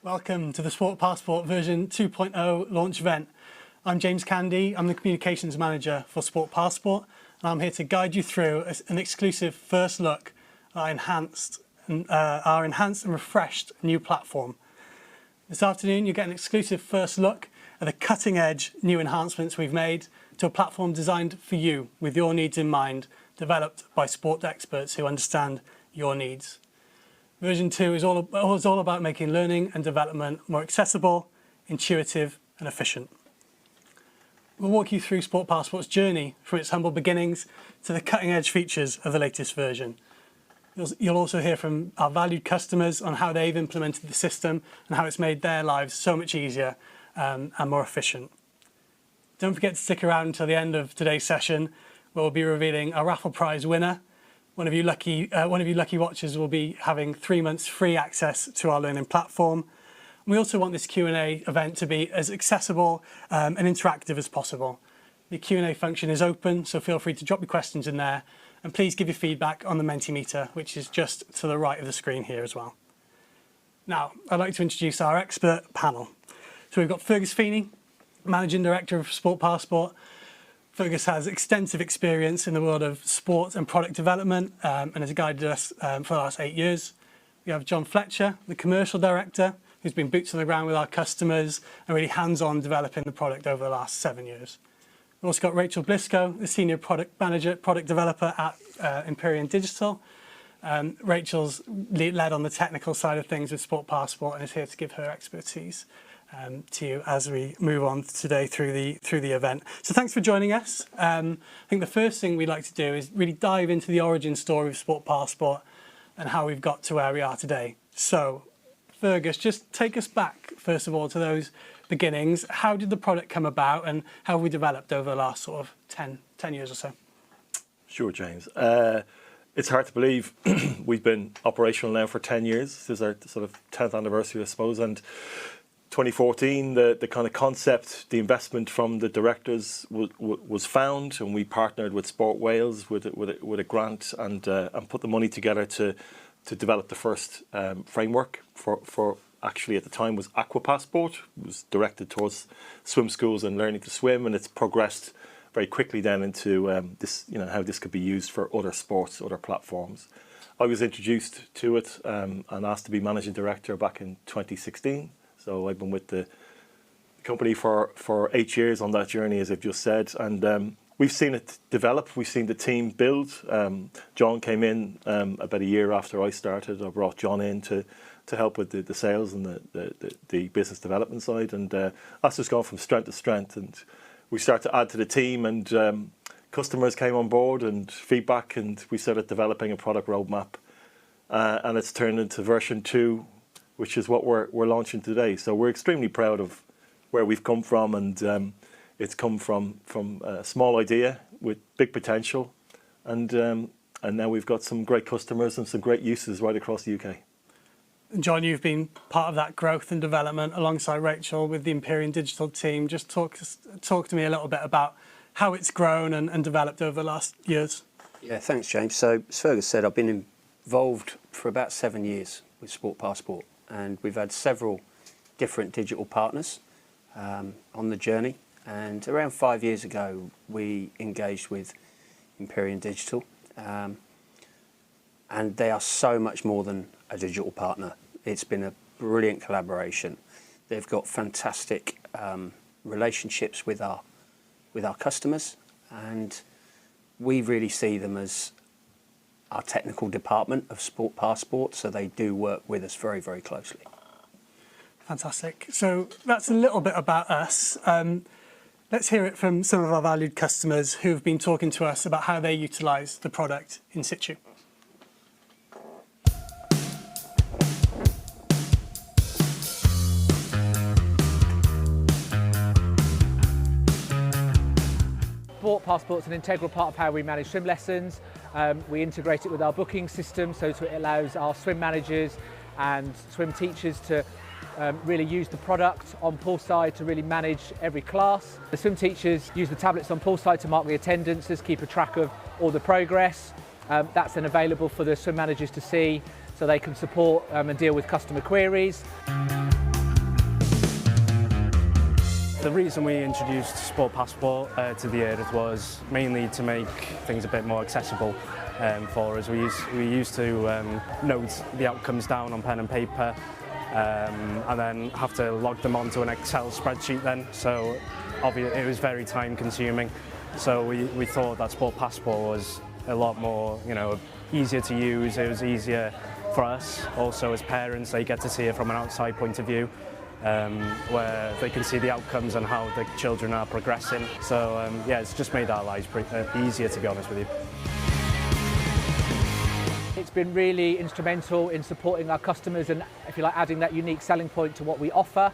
Welcome to the Sport Passport version 2.0 launch event. I'm James Candy, I'm the Communications Manager for Sport Passport, and I'm here to guide you through an exclusive first look at our enhanced and refreshed new platform. This afternoon you'll get an exclusive first look at the cutting edge new enhancements we've made to a platform designed for you with your needs in mind, developed by sport experts who understand your needs. Version 2 is all about making learning and development more accessible, intuitive and efficient. We'll walk you through Sport Passport's journey from its humble beginnings to the cutting edge features of the latest version. You'll also hear from our valued customers on how they've implemented the system and how it's made their lives so much easier and more efficient. Don't forget to stick around until the end of today's session, where we'll be revealing our raffle prize winner. One of you lucky watchers will be having 3 months free access to our learning platform. We also want this Q&A event to be as accessible and interactive as possible. The Q&A function is open, so feel free to drop your questions in there, and please give your feedback on the Mentimeter, which is just to the right of the screen here as well. Now, I'd like to introduce our expert panel. So we've got Fergus Feeney, Managing Director of Sport Passport. Fergus has extensive experience in the world of sport and product development and has guided us for the last 8 years. We have John Fletcher, the Commercial Director, who's been boots on the ground with our customers and really hands-on developing the product over the last 7 years. We've also got Rachel Bliscoe, the Senior Product Manager, Product Developer at Empyrean Digital. Rachel's led on the technical side of things with Sport Passport and is here to give her expertise to you as we move on today through the event. So thanks for joining us. I think the first thing we'd like to do is really dive into the origin story of Sport Passport and how we've got to where we are today. So Fergus, just take us back first of all to those beginnings. How did the product come about and how have we developed over the last sort of 10 years or so? Sure, James. It's hard to believe we've been operational now for 10 years. This is our sort of 10th anniversary, I suppose. And 2014, the kind of concept, the investment from the directors was found, and we partnered with Sport Wales with a grant and put the money together to develop the first framework for actually at the time was Aqua Passport. It was directed towards swim schools and learning to swim, and it's progressed very quickly then into this, how this could be used for other sports, other platforms. I was introduced to it and asked to be managing director back in 2016. So I've been with the company for 8 years on that journey, as I've just said, and we've seen it develop. We've seen the team build. John came in about a year after I started. I brought John in to help with the sales and the business development side, and that's just gone from strength to strength. And we started to add to the team, and customers came on board and feedback, and we started developing a product roadmap, and it's turned into version 2. Which is what we're launching today. So we're extremely proud of where we've come from, and it's come from a small idea with big potential, and now we've got some great customers and some great uses right across the UK. John, you've been part of that growth and development alongside Rachel with the Empyrean Digital team. Just talk to me a little bit about how it's grown and developed over the last years. Yeah, thanks, James. So as Fergus said, I've been involved for about 7 years with Sport Passport, and we've had several different digital partners on the journey. And around 5 years ago, we engaged with Empyrean Digital, and they are so much more than a digital partner. It's been a brilliant collaboration. They've got fantastic relationships with our customers, and we really see them as our technical department of Sport Passport, so they do work with us very, very closely. Fantastic. So that's a little bit about us. Let's hear it from some of our valued customers who've been talking to us about how they utilise the product in situ. Sport Passport's an integral part of how we manage swim lessons. We integrate it with our booking system, so it allows our swim managers and swim teachers to really use the product on poolside to really manage every class. The swim teachers use the tablets on poolside to mark the attendances, keep a track of all the progress. That's then available for the swim managers to see so they can support and deal with customer queries. The reason we introduced Sport Passport to the Earth was mainly to make things a bit more accessible for us. We used to note the outcomes down on pen and paper and then have to log them onto an Excel spreadsheet then, so obviously it was very time consuming. So we thought that Sport Passport was a lot more, easier to use. It was easier for us also as parents. They get to see it from an outside point of view, where they can see the outcomes and how the children are progressing. So yeah, it's just made our lives easier, to be honest with you. It's been really instrumental in supporting our customers and, if you like, adding that unique selling point to what we offer.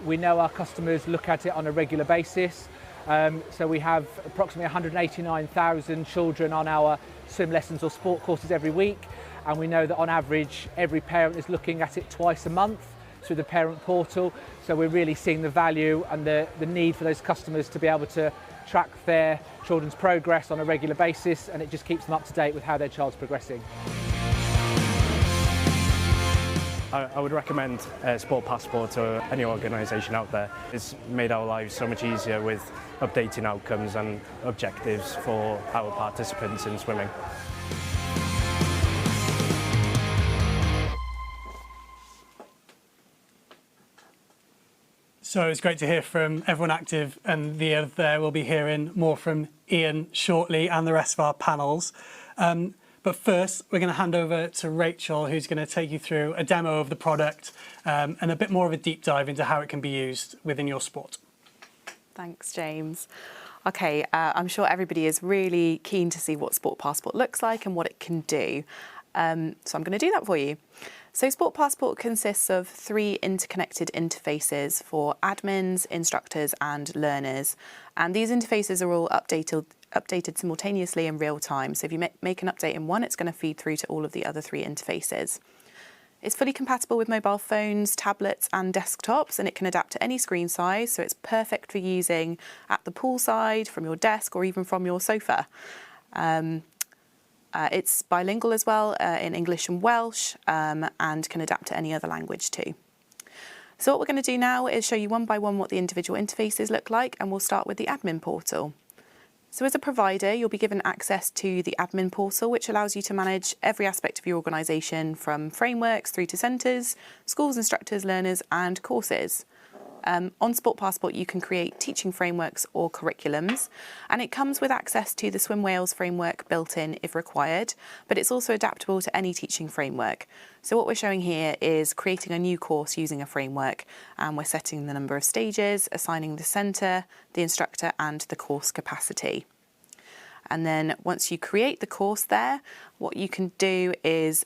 We know our customers look at it on a regular basis. So we have approximately 189,000 children on our swim lessons or sport courses every week. And we know that on average, every parent is looking at it twice a month through the parent portal. So we're really seeing the value and the need for those customers to be able to track their children's progress on a regular basis, and it just keeps them up to date with how their child's progressing. I would recommend Sport Passport to any organisation out there. It's made our lives so much easier with updating outcomes and objectives for our participants in swimming. So it's great to hear from everyone active, and the other there. We'll be hearing more from Ian shortly and the rest of our panels. But first, we're going to hand over to Rachel, who's going to take you through a demo of the product and a bit more of a deep dive into how it can be used within your sport. Thanks, James. Okay, I'm sure everybody is really keen to see what Sport Passport looks like and what it can do. So I'm going to do that for you. So Sport Passport consists of 3 interconnected interfaces for admins, instructors and learners. And these interfaces are all updated simultaneously in real time. So if you make an update in one, it's going to feed through to all of the other 3 interfaces. It's fully compatible with mobile phones, tablets and desktops, and it can adapt to any screen size. So it's perfect for using at the poolside, from your desk or even from your sofa. It's bilingual as well in English and Welsh, and can adapt to any other language too. So what we're going to do now is show you one by one what the individual interfaces look like, and we'll start with the admin portal. So as a provider, you'll be given access to the admin portal, which allows you to manage every aspect of your organisation, from frameworks through to centres, schools, instructors, learners and courses. On Sport Passport, you can create teaching frameworks or curriculums, and it comes with access to the Swim Wales framework built in if required, but it's also adaptable to any teaching framework. So what we're showing here is creating a new course using a framework, and we're setting the number of stages, assigning the centre, the instructor and the course capacity. And then once you create the course there, what you can do is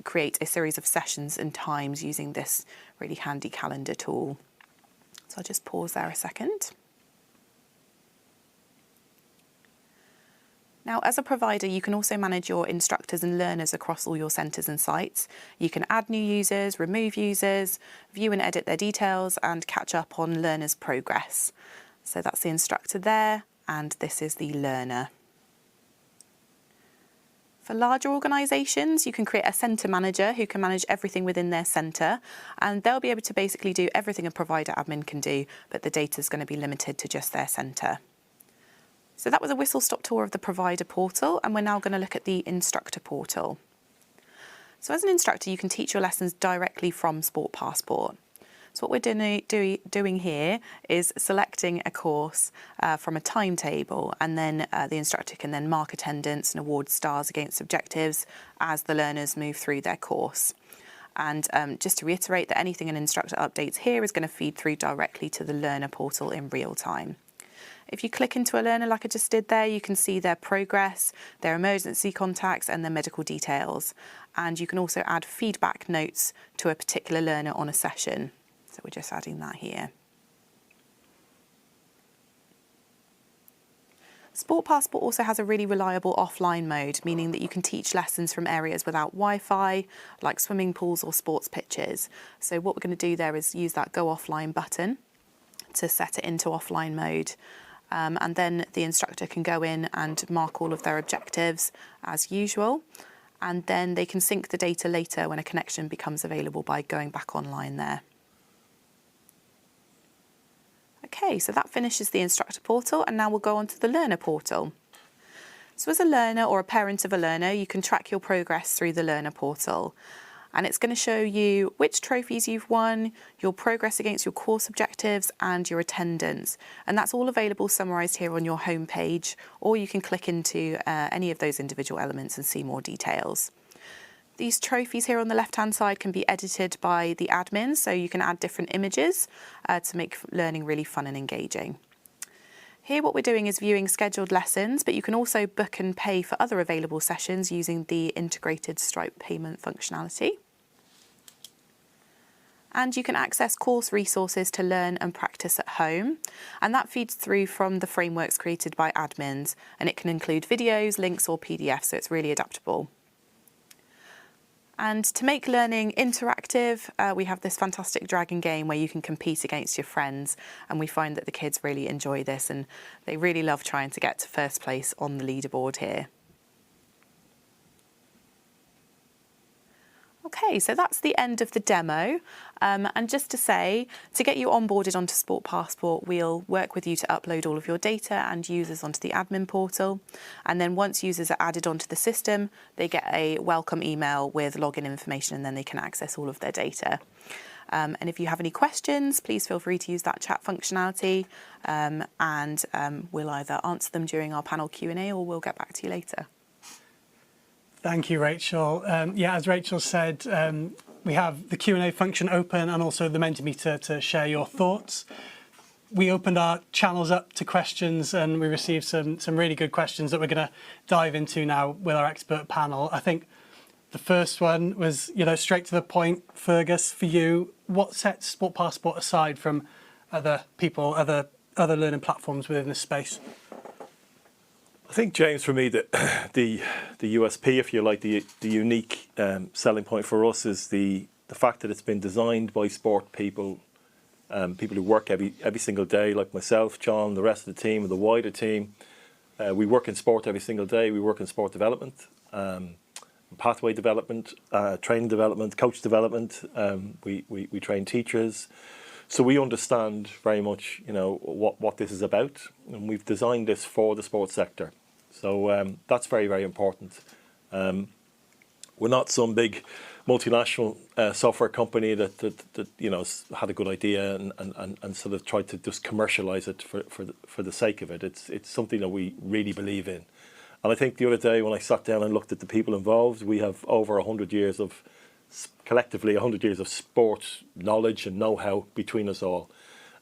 create a series of sessions and times using this really handy calendar tool. So I'll just pause there a second. Now, as a provider, you can also manage your instructors and learners across all your centres and sites. You can add new users, remove users, view and edit their details, and catch up on learners' progress. So that's the instructor there, and this is the learner. For larger organisations, you can create a centre manager who can manage everything within their centre, and they'll be able to basically do everything a provider admin can do, but the data is going to be limited to just their centre. So that was a whistle-stop tour of the provider portal, and we're now going to look at the instructor portal. So as an instructor, you can teach your lessons directly from Sport Passport. So what we're doing here is selecting a course from a timetable, and then the instructor can then mark attendance and award stars against objectives as the learners move through their course. And just to reiterate that anything an instructor updates here is going to feed through directly to the learner portal in real time. If you click into a learner like I just did there, you can see their progress, their emergency contacts and their medical details. And you can also add feedback notes to a particular learner on a session. So we're just adding that here. Sport Passport also has a really reliable offline mode, meaning that you can teach lessons from areas without Wi-Fi, like swimming pools or sports pitches. So what we're going to do there is use that Go Offline button to set it into offline mode. And then the instructor can go in and mark all of their objectives as usual. And then they can sync the data later when a connection becomes available by going back online there. Okay, so that finishes the instructor portal, and now we'll go on to the learner portal. So as a learner or a parent of a learner, you can track your progress through the learner portal. And it's going to show you which trophies you've won, your progress against your course objectives and your attendance. And that's all available summarised here on your homepage, or you can click into any of those individual elements and see more details. These trophies here on the left-hand side can be edited by the admin, so you can add different images to make learning really fun and engaging. Here what we're doing is viewing scheduled lessons, but you can also book and pay for other available sessions using the integrated Stripe payment functionality. And you can access course resources to learn and practice at home. And that feeds through from the frameworks created by admins, and it can include videos, links or PDFs, so it's really adaptable. And to make learning interactive, we have this fantastic dragon game where you can compete against your friends, and we find that the kids really enjoy this and they really love trying to get to first place on the leaderboard here. Okay, so that's the end of the demo. And just to say, to get you onboarded onto Sport Passport, we'll work with you to upload all of your data and users onto the admin portal. And then once users are added onto the system, they get a welcome email with login information, and then they can access all of their data. And if you have any questions, please feel free to use that chat functionality, and we'll either answer them during our panel Q&A or we'll get back to you later. Thank you, Rachel. Yeah, as Rachel said, we have the Q&A function open and also the Mentimeter to share your thoughts. We opened our channels up to questions and we received some really good questions that we're going to dive into now with our expert panel. I think the first one was, straight to the point. Fergus, for you, what sets Sport Passport aside from other people, other learning platforms within this space? I think, James, for me, the USP, if you like, the unique selling point for us is the fact that it's been designed by sport people, people who work every single day, like myself, John, the rest of the team, and the wider team. We work in sport every single day. We work in sport development, pathway development, training development, coach development. We train teachers. So we understand very much, what this is about, and we've designed this for the sports sector. So that's very, very important. We're not some big multinational software company that had a good idea and sort of tried to just commercialize it for the sake of it. It's something that we really believe in. And I think the other day when I sat down and looked at the people involved, we have over 100 years of, collectively 100 years of sport knowledge and know-how between us all.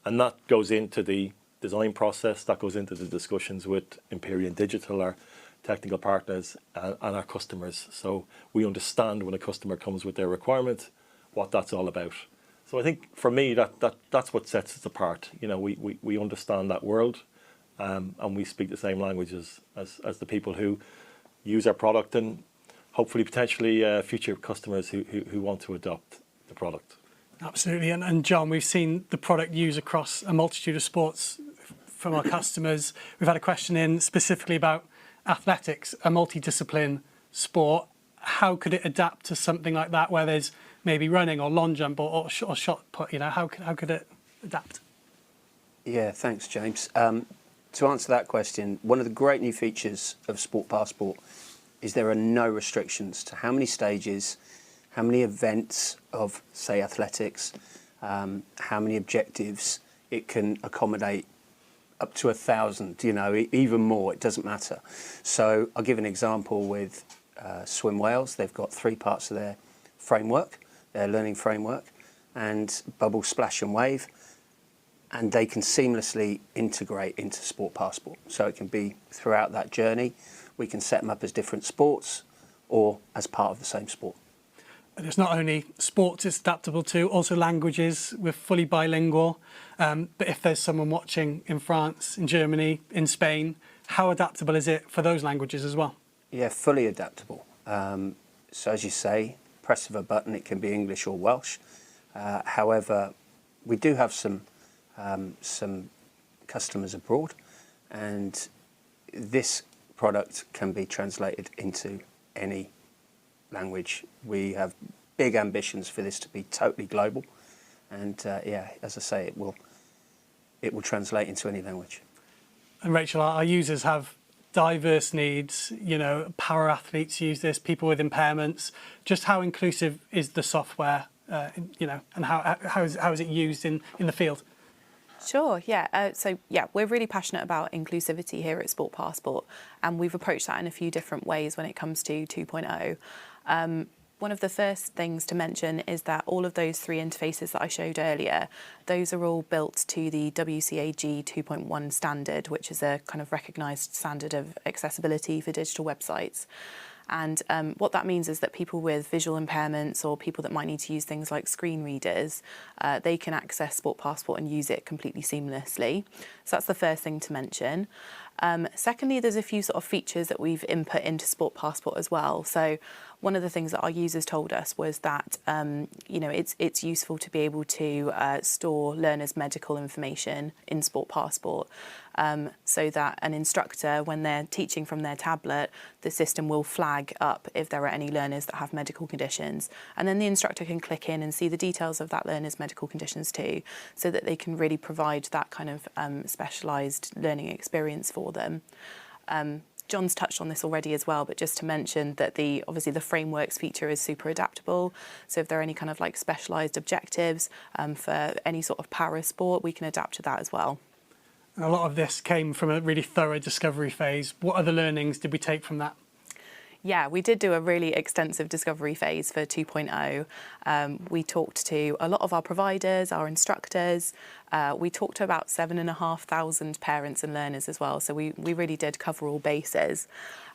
And that goes into the design process, that goes into the discussions with Empyrean Digital, our technical partners, and our customers. So we understand when a customer comes with their requirement, what that's all about. So I think for me, that's what sets us apart. We understand that world, and we speak the same language as the people who use our product and hopefully potentially future customers who want to adopt the product. Absolutely, and John, we've seen the product used across a multitude of sports from our customers. We've had a question in specifically about athletics, a multidiscipline sport. How could it adapt to something like that where there's maybe running or long jump or shot put? How could it adapt? Yeah, thanks, James. To answer that question, one of the great new features of Sport Passport is there are no restrictions to how many stages, how many events of, say, athletics, how many objectives it can accommodate, up to 1,000, even more, it doesn't matter. So I'll give an example with Swim Wales. They've got 3 parts of their framework, their learning framework, and Bubble, Splash and Wave, and they can seamlessly integrate into Sport Passport. So it can be throughout that journey. We can set them up as different sports or as part of the same sport. And it's not only sports it's adaptable to, also languages. We're fully bilingual. But if there's someone watching in France, in Germany, in Spain, how adaptable is it for those languages as well? Yeah, fully adaptable. So as you say, press of a button, it can be English or Welsh. However, we do have some customers abroad, and this product can be translated into any language. We have big ambitions for this to be totally global, and as I say, it will it will translate into any language. And Rachel, our users have diverse needs, para athletes use this, people with impairments. Just how inclusive is the software, and how is it used in the field? Sure, yeah. We're really passionate about inclusivity here at Sport Passport, and we've approached that in a few different ways when it comes to 2.0. One of the first things to mention is that all of those 3 interfaces that I showed earlier, those are all built to the WCAG 2.1 standard, which is a kind of recognised standard of accessibility for digital websites. And what that means is that people with visual impairments or people that might need to use things like screen readers, they can access Sport Passport and use it completely seamlessly. So that's the first thing to mention. Secondly, there's a few sort of features that we've input into Sport Passport as well. So one of the things that our users told us was that it's useful to be able to store learners' medical information in Sport Passport, so that an instructor, when they're teaching from their tablet, the system will flag up if there are any learners that have medical conditions, and then the instructor can click in and see the details of that learner's medical conditions too, so that they can really provide that kind of specialised learning experience for them. John's touched on this already as well, but just to mention that obviously the frameworks feature is super adaptable. So if there are any kind of like specialised objectives for any sort of para sport, we can adapt to that as well. And a lot of this came from a really thorough discovery phase. What other learnings did we take from that? Yeah, we did do a really extensive discovery phase for 2.0. We talked to a lot of our providers, our instructors. We talked to about 7,500 parents and learners as well. So we really did cover all bases.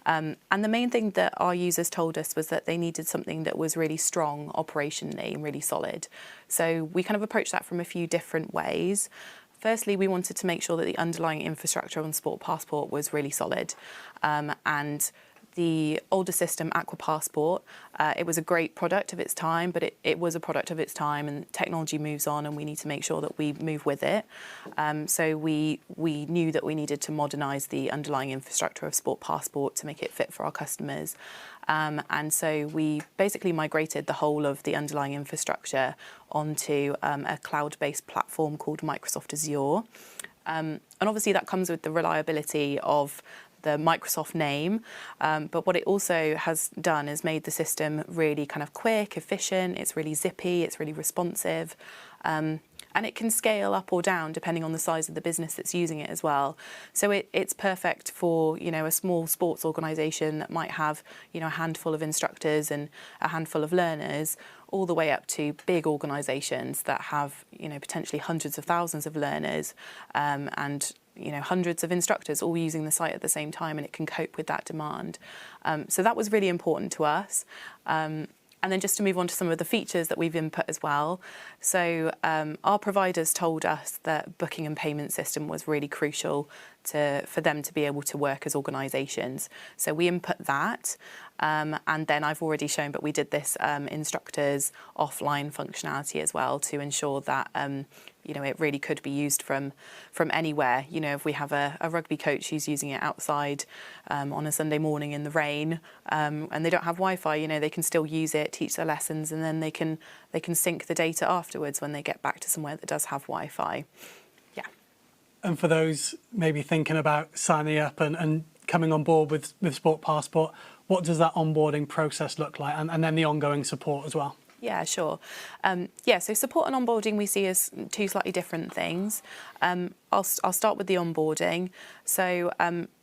And the main thing that our users told us was that they needed something that was really strong operationally and really solid. So we kind of approached that from a few different ways. Firstly, we wanted to make sure that the underlying infrastructure on Sport Passport was really solid. And the older system, Aqua Passport, it was a great product of its time, but it was a product of its time, and technology moves on and we need to make sure that we move with it. So we knew that we needed to modernise the underlying infrastructure of Sport Passport to make it fit for our customers. And so we basically migrated the whole of the underlying infrastructure onto a cloud-based platform called Microsoft Azure. And obviously that comes with the reliability of the Microsoft name, but what it also has done is made the system really kind of quick, efficient, it's really zippy, it's really responsive, and it can scale up or down depending on the size of the business that's using it as well. So it's perfect for, a small sports organisation that might have, a handful of instructors and a handful of learners, all the way up to big organisations that have, potentially hundreds of thousands of learners, and hundreds of instructors all using the site at the same time, and it can cope with that demand. So that was really important to us. And then just to move on to some of the features that we've input as well. So our providers told us that booking and payment system was really crucial for them to be able to work as organisations. So we input that. And then I've already shown, but we did this instructors offline functionality as well to ensure that it really could be used from anywhere. If we have a rugby coach who's using it outside on a Sunday morning in the rain, and they don't have Wi-Fi, they can still use it, teach their lessons, and then they can sync the data afterwards when they get back to somewhere that does have Wi-Fi. Yeah. And for those maybe thinking about signing up and coming on board with Sport Passport, what does that onboarding process look like, and then the ongoing support as well? Yeah, sure. So support and onboarding we see as two slightly different things. I'll start with the onboarding. So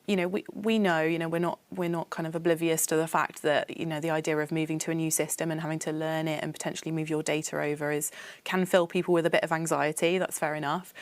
we know we're not kind of oblivious to the fact that the idea of moving to a new system and having to learn it and potentially move your data over can fill people with a bit of anxiety. That's fair enough.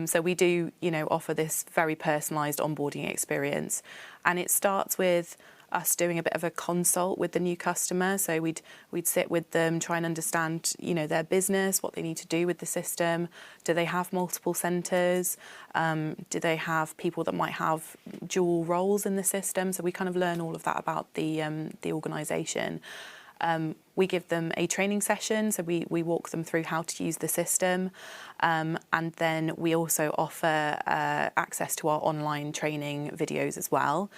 So we do offer this very personalised onboarding experience, and it starts with us doing a bit of a consult with the new customer. So we'd sit with them, try and understand, their business, what they need to do with the system. Do they have multiple centres? Do they have people that might have dual roles in the system? So we kind of learn all of that about the organisation. We give them a training session, so we walk them through how to use the system, and then we also offer access to our online training videos as well.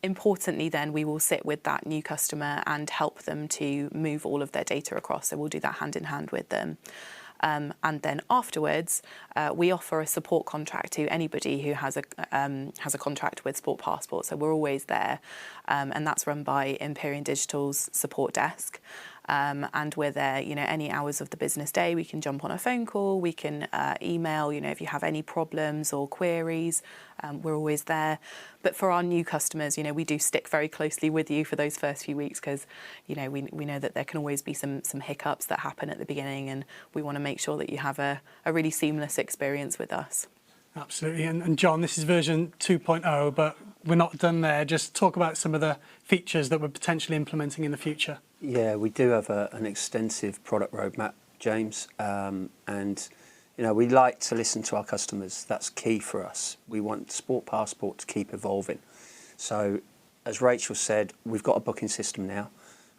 Importantly then, we will sit with that new customer and help them to move all of their data across, so we'll do that hand in hand with them. And then afterwards, we offer a support contract to anybody who has a contract with Sport Passport. So we're always there, and that's run by Empyrean Digital's support desk. And we're there, any hours of the business day. We can jump on a phone call, we can email, if you have any problems or queries, we're always there. But for our new customers, we do stick very closely with you for those first few weeks because, we know that there can always be some hiccups that happen at the beginning, and we want to make sure that you have a really seamless experience with us. Absolutely. And John, this is version 2.0, but we're not done there. Just talk about some of the features that we're potentially implementing in the future. Yeah, we do have an extensive product roadmap, James, and we like to listen to our customers. That's key for us. We want Sport Passport to keep evolving. So, as Rachel said, we've got a booking system now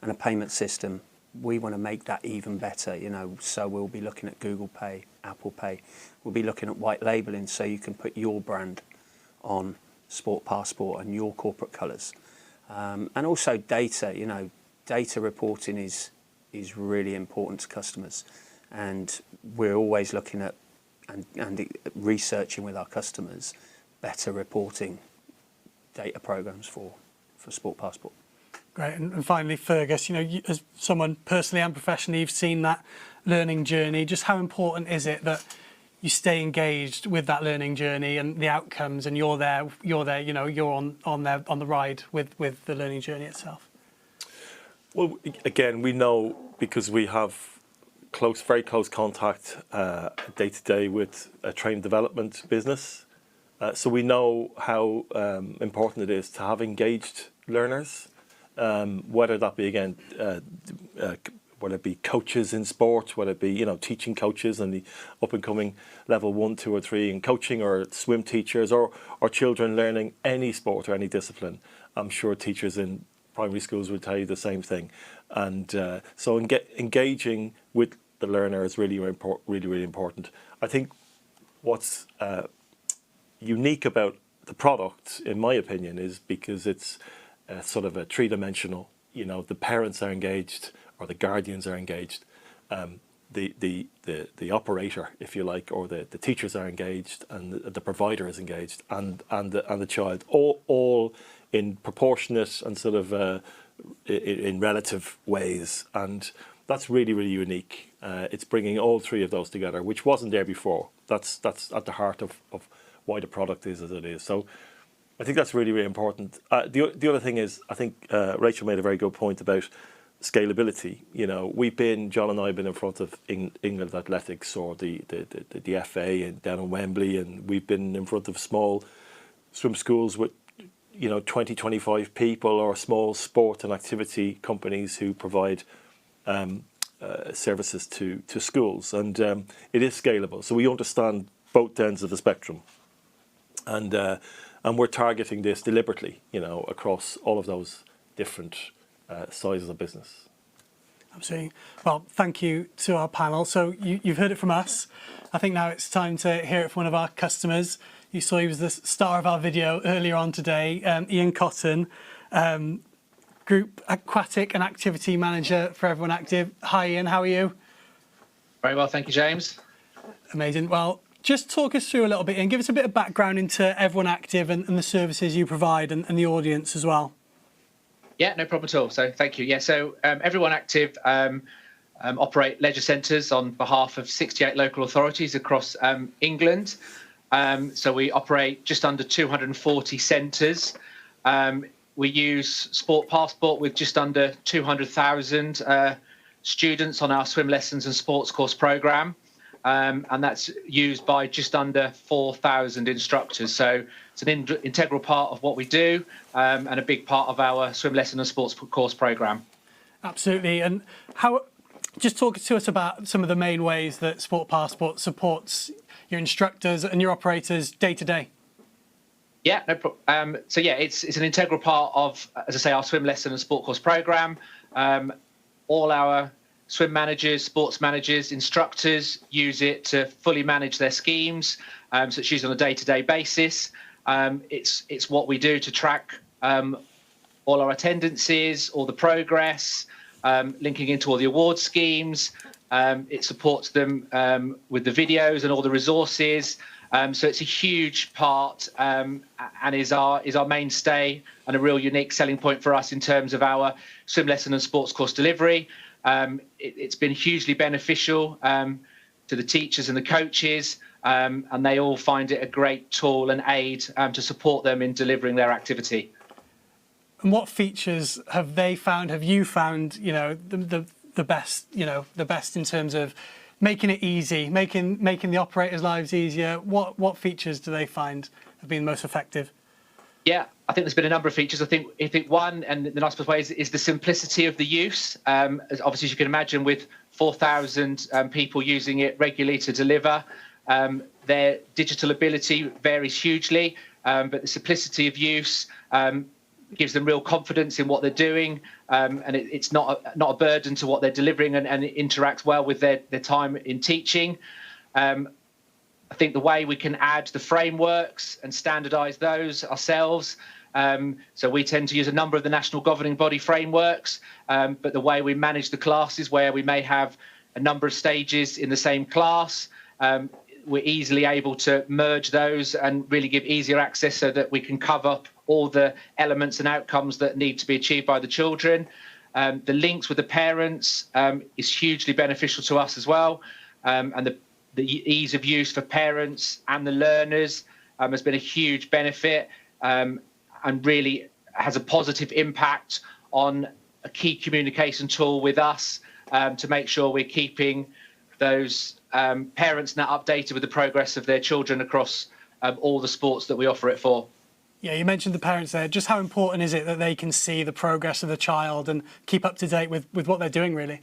and a payment system. We want to make that even better, so we'll be looking at Google Pay, Apple Pay. We'll be looking at white labelling so you can put your brand on Sport Passport and your corporate colours. And also data, data reporting is really important to customers, and we're always looking at and researching with our customers better reporting data programs for Sport Passport. Great. And finally, Fergus, as someone personally and professionally, you've seen that learning journey. Just how important is it that you stay engaged with that learning journey and the outcomes, and you're there, you're on the ride with the learning journey itself? Well, again, we know because we have very close contact day to day with a training development business. So we know how important it is to have engaged learners, whether that be whether it be coaches in sport, whether it be teaching coaches and the up and coming level 1, 2 or 3 in coaching, or swim teachers, or children learning any sport or any discipline. I'm sure teachers in primary schools would tell you the same thing. And so engaging with the learner is really important. I think what's unique about the product, in my opinion, is because it's sort of a three-dimensional. The parents are engaged, or the guardians are engaged. The operator, if you like, or the teachers are engaged, and the provider is engaged, and the child, all in proportionate and sort of in relative ways, and that's really unique. It's bringing all three of those together, which wasn't there before. That's at the heart of why the product is as it is. So I think that's really important. The other thing is, I think Rachel made a very good point about scalability. John and I have been in front of England Athletics or the FA down in Wembley, and we've been in front of small swim schools with 20, 25 people, or small sport and activity companies who provide services to schools, and it is scalable. So we understand both ends of the spectrum, and we're targeting this deliberately, across all of those different sizes of business. Absolutely. Well, thank you to our panel. So you've heard it from us. I think now it's time to hear it from one of our customers. You saw he was the star of our video earlier on today, Ian Cotton, Group Aquatic and Activity Manager for Everyone Active. Hi Ian, how are you? Very well, thank you, James. Amazing. Well, just talk us through a little bit and give us a bit of background into Everyone Active and the services you provide, and the audience as well. Yeah, no problem at all. So thank you. Yeah, so Everyone Active operate leisure centres on behalf of 68 local authorities across England. So we operate just under 240 centres. We use Sport Passport with just under 200,000 students on our swim lessons and sports course programme. And that's used by just under 4,000 instructors. So it's an integral part of what we do, and a big part of our swim lesson and sports course programme. Absolutely. And just talk to us about some of the main ways that Sport Passport supports your instructors and your operators day to day. Yeah, no problem. So yeah, it's an integral part of, as I say, our swim lesson and sport course programme. All our swim managers, sports managers, instructors use it to fully manage their schemes. So it's used on a day-to-day basis. It's what we do to track all our attendances, all the progress, linking into all the award schemes. It supports them with the videos and all the resources. So it's a huge part and is our mainstay and a real unique selling point for us in terms of our swim lesson and sports course delivery. It's been hugely beneficial to the teachers and the coaches, and they all find it a great tool and aid to support them in delivering their activity. And what features have you found, the best, the best in terms of making it easy, making the operators' lives easier? What features do they find have been most effective? Yeah, I think there's been a number of features. I think one, and the nicest way, is the simplicity of the use. Obviously, as you can imagine, with 4,000 people using it regularly to deliver, their digital ability varies hugely, but the simplicity of use gives them real confidence in what they're doing, and it's not a burden to what they're delivering, and it interacts well with their time in teaching. I think the way we can add the frameworks and standardise those ourselves. So we tend to use a number of the national governing body frameworks, but the way we manage the classes, where we may have a number of stages in the same class, we're easily able to merge those and really give easier access so that we can cover all the elements and outcomes that need to be achieved by the children. The links with the parents is hugely beneficial to us as well, and the ease of use for parents and the learners has been a huge benefit, and really has a positive impact on a key communication tool with us to make sure we're keeping those parents now updated with the progress of their children across all the sports that we offer it for. Yeah, you mentioned the parents there. Just how important is it that they can see the progress of the child and keep up to date with what they're doing, really?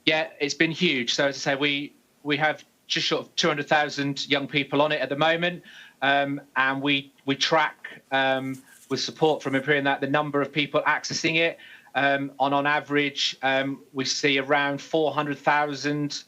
Yeah, it's been huge. So as I say, we have just short of 200,000 young people on it at the moment, and we track with support from Empyrean that the number of people accessing it. On average, we see around 400,000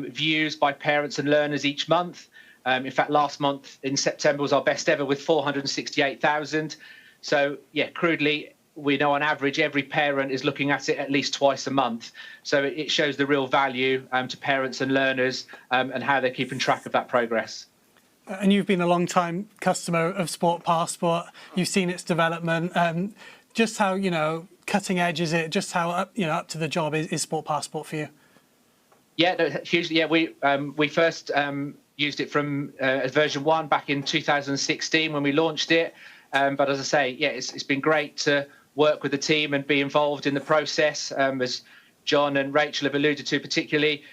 views by parents and learners each month. In fact, last month in September was our best ever with 468,000. So, yeah, crudely, we know on average every parent is looking at it at least twice a month. So it shows the real value to parents and learners and how they're keeping track of that progress. And you've been a long-time customer of Sport Passport. You've seen its development. Just how, cutting edge is it? Just how up to the job is Sport Passport for you? Yeah, no, hugely. Yeah, we first used it from version 1 back in 2016 when we launched it. But as I say, yeah, it's been great to work with the team and be involved in the process. As John and Rachel have alluded to particularly,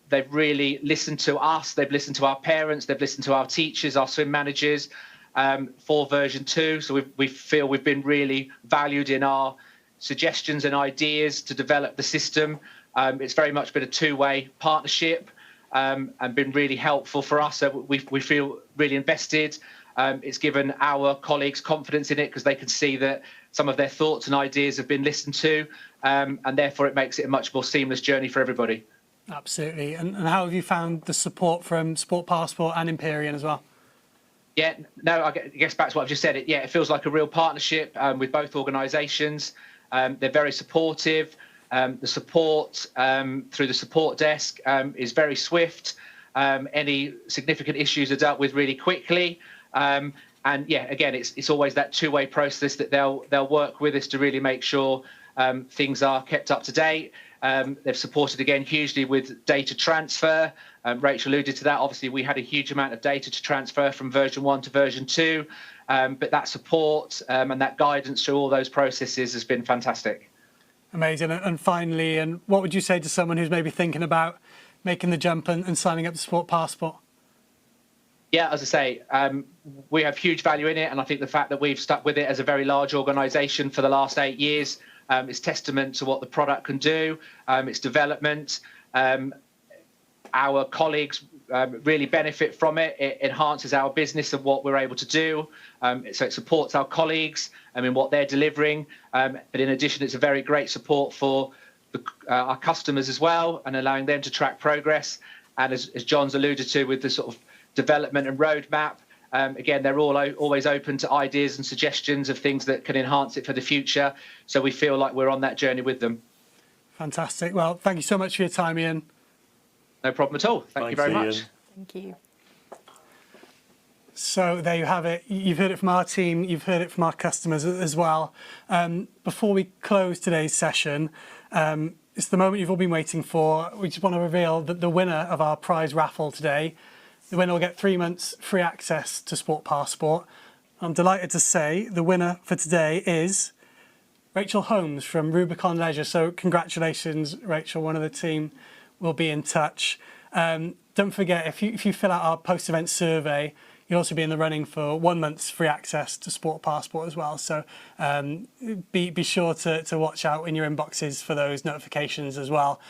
they've really listened to us, they've listened to our parents, they've listened to our teachers, our swim managers for version 2. So we feel we've been really valued in our suggestions and ideas to develop the system. It's very much been a two-way partnership and been really helpful for us. So we feel really invested. It's given our colleagues confidence in it because they can see that some of their thoughts and ideas have been listened to, and therefore it makes it a much more seamless journey for everybody. Absolutely. And how have you found the support from Sport Passport and Empyrean as well? Yeah, no, I guess back to what I've just said. It feels like a real partnership with both organisations. They're very supportive. The support through the support desk is very swift. Any significant issues are dealt with really quickly. And yeah, again, it's always that two-way process that they'll work with us to really make sure things are kept up to date. They've supported again hugely with data transfer. Rachel alluded to that. Obviously, we had a huge amount of data to transfer from version 1 to version 2, but that support and that guidance through all those processes has been fantastic. Amazing. And finally, and what would you say to someone who's maybe thinking about making the jump and signing up to Sport Passport? Yeah, as I say, we have huge value in it, and I think the fact that we've stuck with it as a very large organisation for the last 8 years is testament to what the product can do, its development. Our colleagues really benefit from it. It enhances our business and what we're able to do. So it supports our colleagues in what they're delivering. But in addition, it's a very great support for our customers as well, and allowing them to track progress. And as John's alluded to with the sort of development and roadmap, again, they're always open to ideas and suggestions of things that can enhance it for the future. So we feel like we're on that journey with them. Fantastic. Well, thank you so much for your time, Ian. No problem at all. Thank you Thanks, very Ian. much. Thank you. So there you have it. You've heard it from our team. You've heard it from our customers as well. Before we close today's session, it's the moment you've all been waiting for. We just want to reveal that the winner of our prize raffle today, the winner will get 3 months free access to Sport Passport. I'm delighted to say the winner for today is Rachel Holmes from Rubicon Leisure. So congratulations, Rachel. One of the team will be in touch. Don't forget, if you fill out our post-event survey, you'll also be in the running for 1 month's free access to Sport Passport as well. So be sure to watch out in your inboxes for those notifications as well.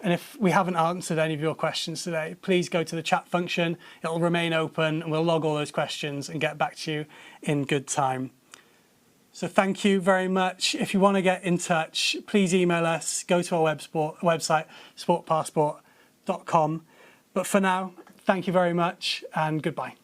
And if we haven't answered any of your questions today, please go to the chat function. It'll remain open and we'll log all those questions and get back to you in good time. So thank you very much. If you want to get in touch, please email us. Go to our website, sportpassport.com. But for now, thank you very much and goodbye.